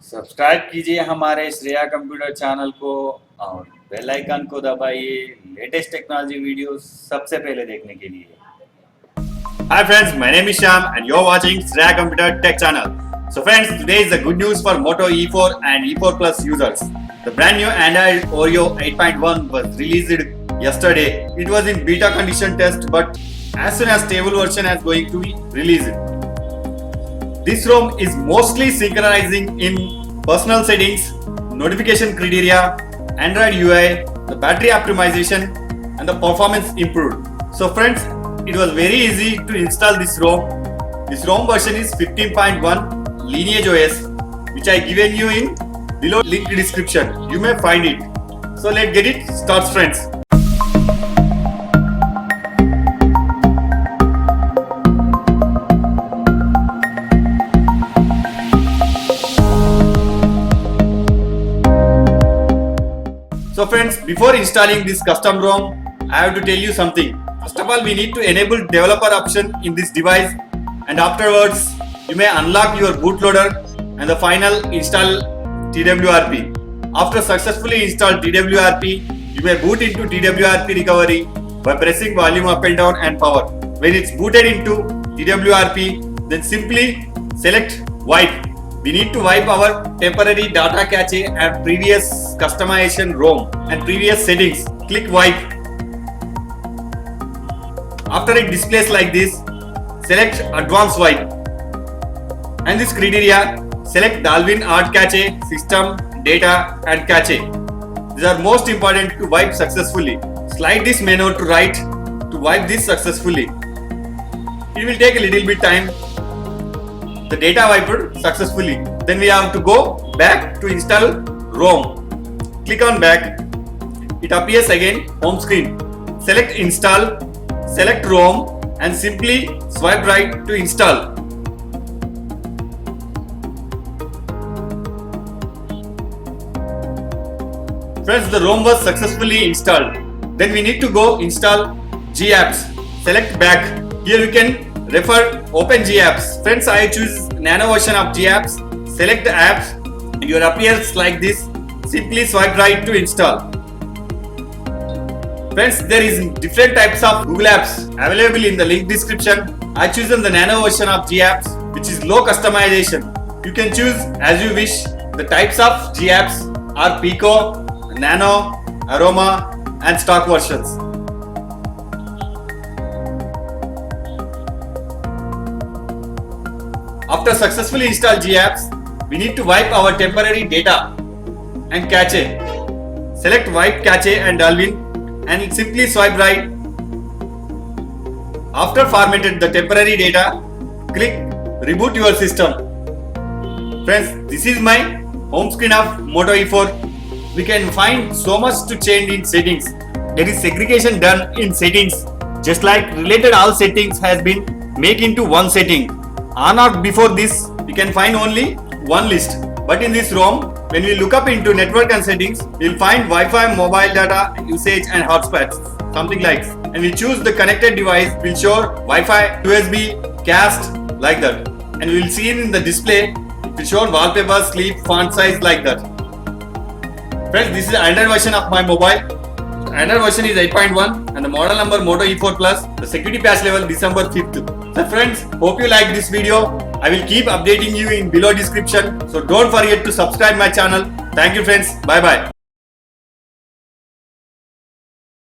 Subscribe कीजिए हमारे Shreya computer channel को और बेल आइकन को दबाइए लेटेस्ट टेक्नोलॉजी वीडियो सबसे पहले देखने के लिए। Hi friends, my name is Sham and you're watching Shreya Computer Tech Channel. So friends, today is the good news for Moto E4 and E4 Plus users. The brand new Android Oreo 8.1 was released yesterday. It was in beta condition test, but as soon as stable version is going to be released. This ROM is mostly synchronizing in personal settings, notification criteria, Android UI, the battery optimization and the performance improved. So friends, it was very easy to install this ROM. This ROM version is 15.1 Lineage OS, which I given you in below link description. You may find it. So let's get it started, friends. So friends, before installing this custom ROM, I have to tell you something. First of all, we need to enable developer option in this device, and afterwards you may unlock your bootloader and the final install TWRP. After successfully install TWRP, you may boot into TWRP recovery by pressing volume up and down and power. When it's booted into TWRP, then simply select wipe. We need to wipe our temporary data cache and previous customization ROM and previous settings. Click wipe. After it displays like this, select advanced wipe. And this criteria, select Dalvin Art Cache, System, Data and Cache. These are most important to wipe successfully. Slide this menu to right to wipe this successfully. It will take a little bit time. The data wiped successfully. Then we have to go back to install ROM. Click on back. It appears again home screen. Select install, select ROM and simply swipe right to install. Friends, the ROM was successfully installed. Then we need to go install GApps. Select back. Here you can refer open GApps. Friends, I choose nano version of GApps. Select the apps. It appears like this. Simply swipe right to install. Friends, there is different types of Google apps available in the link description. I chosen the nano version of GApps, which is low customization. You can choose as you wish. The types of GApps are Pico, Nano, Aroma and stock versions. After successfully install GApps, we need to wipe our temporary data and cache. Select wipe cache and Dalvin and simply swipe right. After formatted the temporary data, click reboot your system. Friends, this is my home screen of Moto E4. We can find so much to change in settings. There is segregation done in settings, just like related all settings has been made into one setting. On or before this, we can find only one list. But in this ROM, when we look up into network and settings, we will find Wi-Fi, mobile data, usage and hotspots, something like. And we choose the connected device, will show Wi-Fi, USB, cast, like that. And we will see in the display, it will show wallpaper, sleep, font size, like that. Friends, this is the Android version of my mobile. Android version is 8.1 and the model number Moto E4 Plus. The security patch level December 5th. So friends, hope you like this video. I will keep updating you in below description. So don't forget to subscribe my channel. Thank you friends. Bye bye.